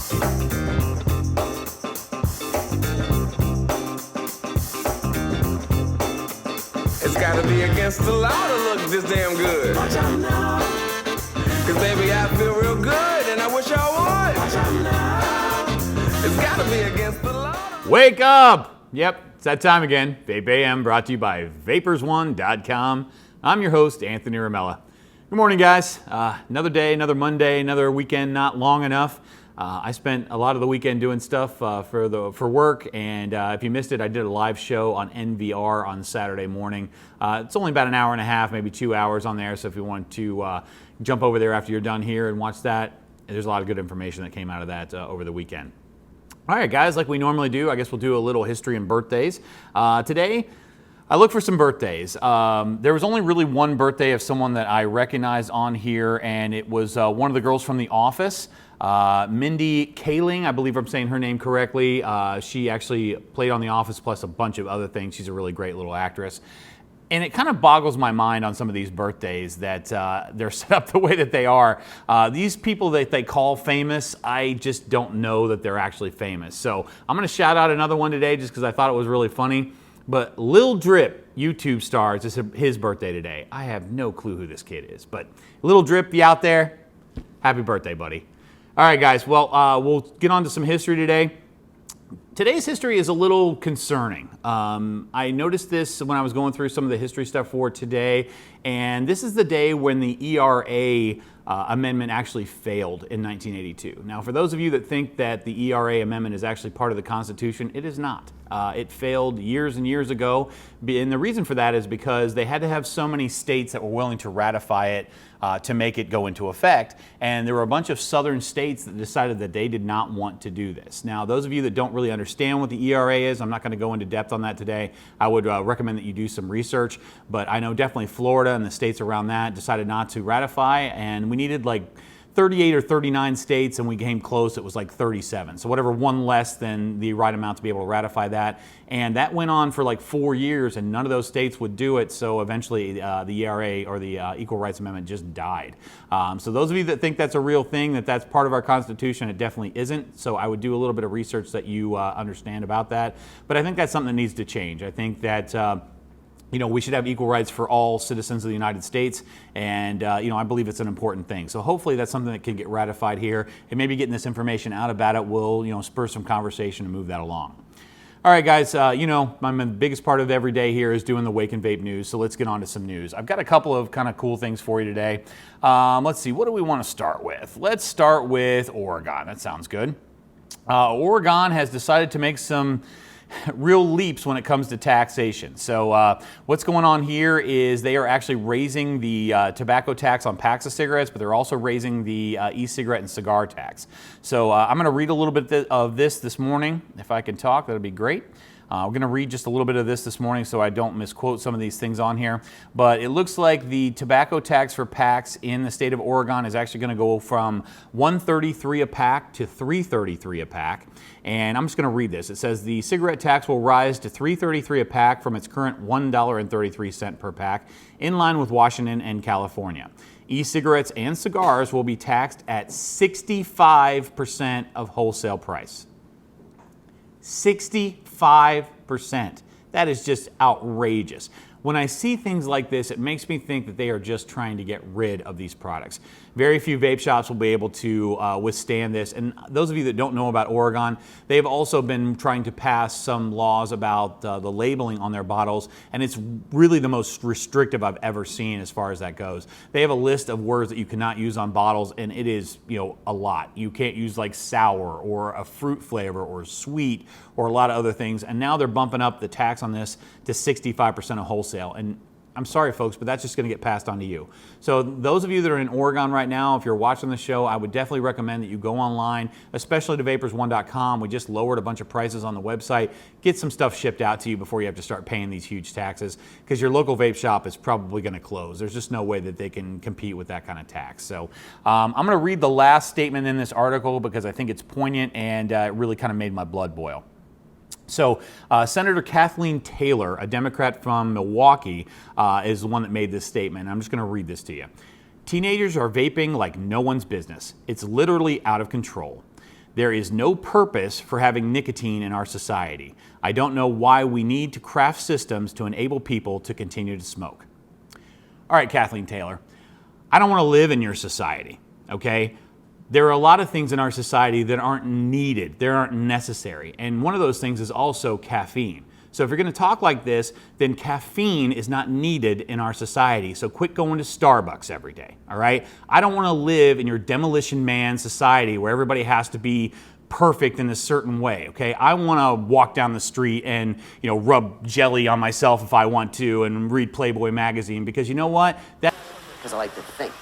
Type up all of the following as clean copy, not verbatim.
It's gotta be against the law to look this damn good. Watch out now. Cause baby, I feel real good and I wish I would. Watch out now. It's gotta be against the law. Wake up! Yep, it's that time again. Vape AM brought to you by vapersone.com. I'm your host, Anthony Ramella. Good morning, guys. Another day, another Monday, another weekend not long enough. I spent a lot of the weekend doing stuff for work, and if you missed it, I did a live show on NVR on Saturday morning. It's only about an hour and a half, maybe 2 hours on there, so if you want to jump over there after you're done here and watch that, there's a lot of good information that came out of that over the weekend. All right, guys, like we normally do, I guess we'll do a little history and birthdays. Today, I looked for some birthdays. There was only really one birthday of someone that I recognized on here, and it was one of the girls from The Office. Mindy Kaling, I believe I'm saying her name correctly. She actually played on The Office plus a bunch of other things. She's a really great little actress. And it kind of boggles my mind on some of these birthdays that they're set up the way that they are. These people that they call famous, I just don't know that they're actually famous. So I'm going to shout out another one today just because I thought it was really funny. But Lil Drip, YouTube star, it's his birthday today. I have no clue who this kid is. But Lil Drip, you out there? Happy birthday, buddy. All right, guys. Well, we'll get on to some history today. Today's history is a little concerning. I noticed this when I was going through some of the history stuff for today, and this is the day when the ERA amendment actually failed in 1982. Now, for those of you that think that the ERA amendment is actually part of the Constitution, it is not. It failed years and years ago, and the reason for that is because they had to have so many states that were willing to ratify it to make it go into effect, and there were a bunch of southern states that decided that they did not want to do this. Now, those of you that don't really understand what the ERA is, I'm not going to go into depth on that today. I would recommend that you do some research, but I know definitely Florida and the states around that decided not to ratify, and we needed like 38 or 39 states, and we came close. It was like 37. So whatever, one less than the right amount to be able to ratify that. And that went on for like 4 years, and none of those states would do it. So eventually the ERA, or the Equal Rights Amendment, just died. So those of you that think that's a real thing, that that's part of our Constitution, it definitely isn't. So I would do a little bit of research that you understand about that. But I think that's something that needs to change. I think that we should have equal rights for all citizens of the United States, and I believe it's an important thing. So hopefully that's something that can get ratified here, and maybe getting this information out about it will, spur some conversation and move that along. All right, guys, the biggest part of every day here is doing the Wake and Vape news, so let's get on to some news. I've got a couple of kind of cool things for you today. Let's see, what do we want to start with? Let's start with Oregon. That sounds good. Oregon has decided to make some real leaps when it comes to taxation. So what's going on here is they are actually raising the tobacco tax on packs of cigarettes, but they're also raising the e-cigarette and cigar tax. So I'm going to read a little bit of this morning. If I can talk, that would be great. We're going to read just a little bit of this morning so I don't misquote some of these things on here. But it looks like the tobacco tax for packs in the state of Oregon is actually going to go from $1.33 a pack to $3.33 a pack. And I'm just going to read this. It says the cigarette tax will rise to $3.33 a pack from its current $1.33 per pack, in line with Washington and California. E-cigarettes and cigars will be taxed at 65% of wholesale price. 65%. That is just outrageous. When I see things like this, it makes me think that they are just trying to get rid of these products. Very few vape shops will be able to withstand this. And those of you that don't know about Oregon, they've also been trying to pass some laws about the labeling on their bottles, and it's really the most restrictive I've ever seen as far as that goes. They have a list of words that you cannot use on bottles, and it is, a lot. You can't use like sour or a fruit flavor or sweet or a lot of other things. And now they're bumping up the tax on this to 65% of wholesale. And I'm sorry, folks, but that's just going to get passed on to you. So those of you that are in Oregon right now, if you're watching the show, I would definitely recommend that you go online, especially to vapersone.com. We just lowered a bunch of prices on the website. Get some stuff shipped out to you before you have to start paying these huge taxes, because your local vape shop is probably going to close. There's just no way that they can compete with that kind of tax. So I'm going to read the last statement in this article because I think it's poignant and it really kind of made my blood boil. So Senator Kathleen Taylor, a Democrat from Milwaukee, is the one that made this statement. I'm just going to read this to you. Teenagers are vaping like no one's business. It's literally out of control. There is no purpose for having nicotine in our society. I don't know why we need to craft systems to enable people to continue to smoke. All right, Kathleen Taylor, I don't want to live in your society, okay? There are a lot of things in our society that aren't needed, they aren't necessary. And one of those things is also caffeine. So if you're going to talk like this, then caffeine is not needed in our society. So quit going to Starbucks every day, all right? I don't want to live in your demolition man society where everybody has to be perfect in a certain way, okay? I want to walk down the street and, rub jelly on myself if I want to and read Playboy magazine because you know what? Because I like to think.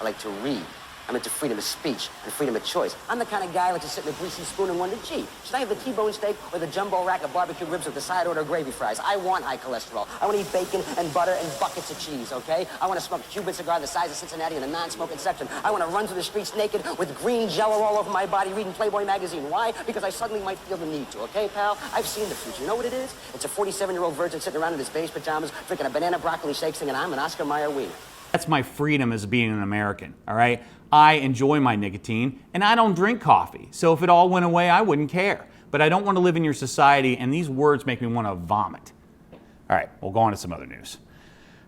I like to read. I'm into freedom of speech and freedom of choice. I'm the kind of guy who likes to sit in a greasy spoon and wonder, gee, should I have the T-bone steak or the jumbo rack of barbecue ribs with the side order gravy fries? I want high cholesterol. I want to eat bacon and butter and buckets of cheese, okay? I want to smoke a Cuban cigar the size of Cincinnati in the non-smoking section. I want to run through the streets naked with green Jello all over my body reading Playboy magazine. Why? Because I suddenly might feel the need to, okay, pal? I've seen the future. You know what it is? It's a 47-year-old virgin sitting around in his beige pajamas drinking a banana broccoli shake singing, I'm an Oscar Mayer wiener. That's my freedom as being an American, all right? I enjoy my nicotine, and I don't drink coffee. So if it all went away, I wouldn't care. But I don't want to live in your society, and these words make me want to vomit. All right, we'll go on to some other news.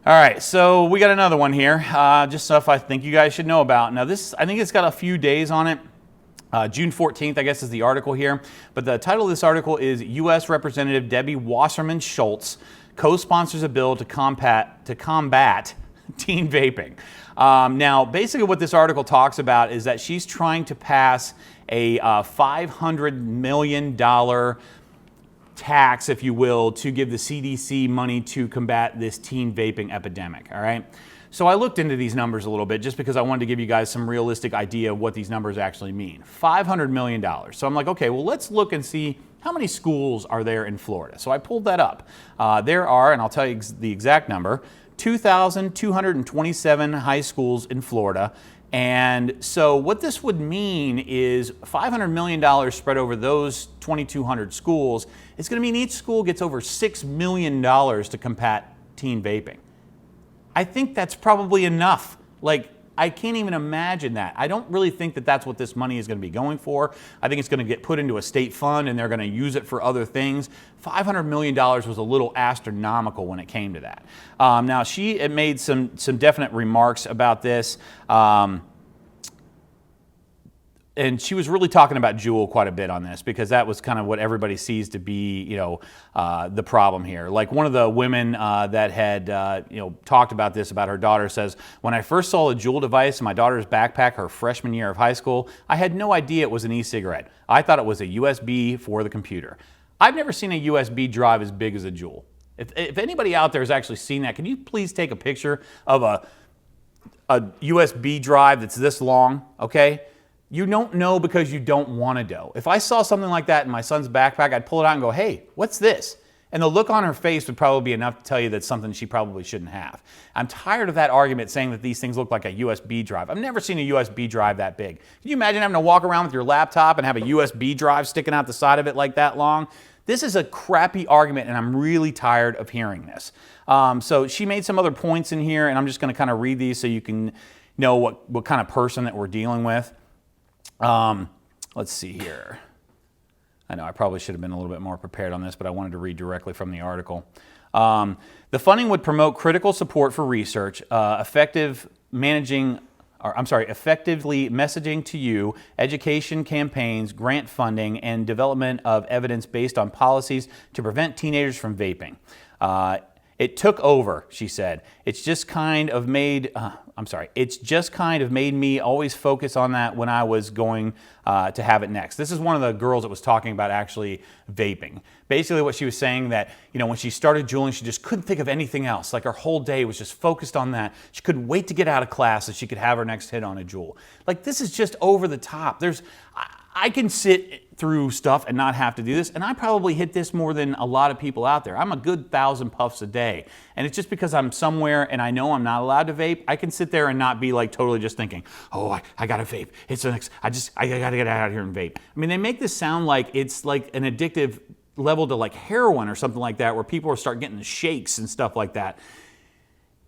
All right, so we got another one here, just stuff I think you guys should know about. Now this, I think it's got a few days on it. June 14th, I guess, is the article here. But the title of this article is U.S. Representative Debbie Wasserman Schultz co-sponsors a bill to combat teen vaping. Now, basically what this article talks about is that she's trying to pass a $500 million tax, if you will, to give the CDC money to combat this teen vaping epidemic, all right? So I looked into these numbers a little bit just because I wanted to give you guys some realistic idea of what these numbers actually mean. $500 million. So I'm like, okay, well, let's look and see how many schools are there in Florida. So I pulled that up. There are, and I'll tell you the exact number, 2,227 high schools in Florida. And so what this would mean is $500 million spread over those 2,200 schools. It's going to mean each school gets over $6 million to combat teen vaping. I think that's probably enough. Like, I can't even imagine that. I don't really think that that's what this money is going to be going for. I think it's going to get put into a state fund and they're going to use it for other things. $500 million was a little astronomical when it came to that. Now, she made some definite remarks about this. And she was really talking about Juul quite a bit on this because that was kind of what everybody sees to be, the problem here. Like one of the women that had, talked about this about her daughter says, when I first saw a Juul device in my daughter's backpack her freshman year of high school, I had no idea it was an e-cigarette. I thought it was a USB for the computer. I've never seen a USB drive as big as a Juul. If anybody out there has actually seen that, can you please take a picture of a USB drive that's this long, okay? You don't know because you don't want to know. If I saw something like that in my son's backpack, I'd pull it out and go, hey, what's this? And the look on her face would probably be enough to tell you that's something she probably shouldn't have. I'm tired of that argument saying that these things look like a USB drive. I've never seen a USB drive that big. Can you imagine having to walk around with your laptop and have a USB drive sticking out the side of it like that long? This is a crappy argument, and I'm really tired of hearing this. So she made some other points in here, and I'm just going to kind of read these so you can know what kind of person that we're dealing with. Let's see here. I know I probably should have been a little bit more prepared on this, but I wanted to read directly from the article. The funding would promote critical support for research, effectively messaging to you, education campaigns, grant funding, and development of evidence based on policies to prevent teenagers from vaping. It took over, she said. It's just kind of made me always focus on that when I was going to have it next. This is one of the girls that was talking about actually vaping. Basically what she was saying that, when she started juuling, she just couldn't think of anything else. Like her whole day was just focused on that. She couldn't wait to get out of class so she could have her next hit on a Juul. Like this is just over the top. I can sit through stuff and not have to do this, and I probably hit this more than a lot of people out there. I'm a good 1,000 puffs a day, and it's just because I'm somewhere and I know I'm not allowed to vape. I can sit there and not be like totally just thinking, oh, I gotta vape. It's the next. I gotta get out of here and vape. I mean, they make this sound like it's like an addictive level to like heroin or something like that, where people start getting the shakes and stuff like that.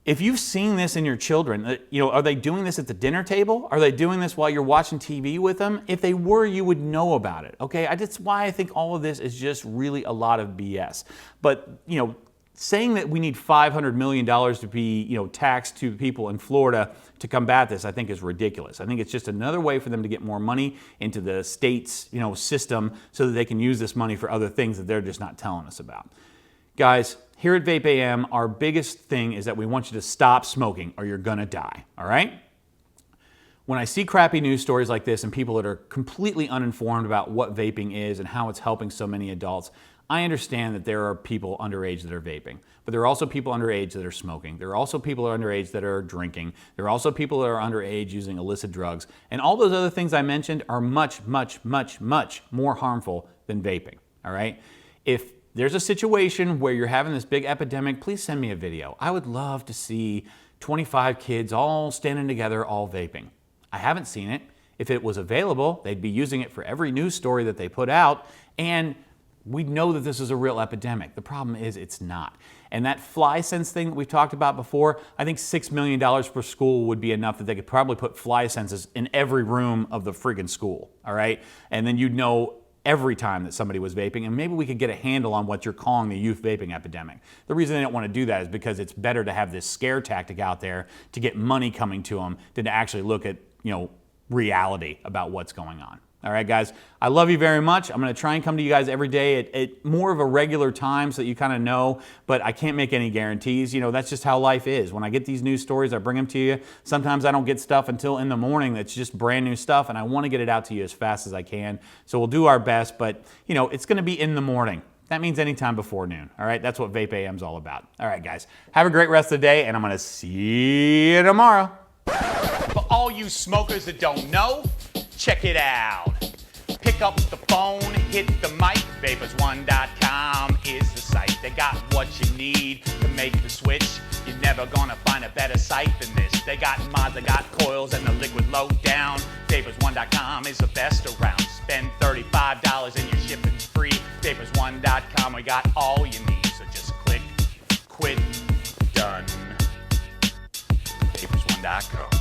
If you've seen this in your children, are they doing this at the dinner table? Are they doing this while you're watching TV with them? If they were, you would know about it, okay? That's why I think all of this is just really a lot of BS. But, saying that we need $500 million to be, taxed to people in Florida to combat this, I think is ridiculous. I think it's just another way for them to get more money into the state's, system so that they can use this money for other things that they're just not telling us about. Guys, here at Vape AM, our biggest thing is that we want you to stop smoking or you're gonna die, all right? When I see crappy news stories like this and people that are completely uninformed about what vaping is and how it's helping so many adults, I understand that there are people underage that are vaping, but there are also people underage that are smoking. There are also people underage that are drinking. There are also people that are underage using illicit drugs. And all those other things I mentioned are much, much, much, much more harmful than vaping, all right? If there's a situation where you're having this big epidemic, please send me a video. I would love to see 25 kids all standing together, all vaping. I haven't seen it. If it was available, they'd be using it for every news story that they put out, and we'd know that this is a real epidemic. The problem is it's not. And that fly sense thing that we've talked about before, I think $6 million per school would be enough that they could probably put fly senses in every room of the friggin' school, all right? And then you'd know every time that somebody was vaping, and maybe we could get a handle on what you're calling the youth vaping epidemic. The reason they don't want to do that is because it's better to have this scare tactic out there to get money coming to them than to actually look at, reality about what's going on. All right, guys, I love you very much. I'm going to try and come to you guys every day at more of a regular time so that you kind of know, but I can't make any guarantees. That's just how life is. When I get these news stories, I bring them to you. Sometimes I don't get stuff until in the morning that's just brand new stuff, and I want to get it out to you as fast as I can. So we'll do our best, but, it's going to be in the morning. That means anytime before noon, all right? That's what Vape AM is all about. All right, guys, have a great rest of the day, and I'm going to see you tomorrow. For all you smokers that don't know, check it out. Pick up the phone, hit the mic. Vapers1.com is the site. They got what you need to make the switch. You're never gonna find a better site than this. They got mods, they got coils, and the liquid low down. Vapers1.com is the best around. Spend $35 and your shipping's free. Vapers1.com, we got all you need. So just click, quit, done. Vapers1.com.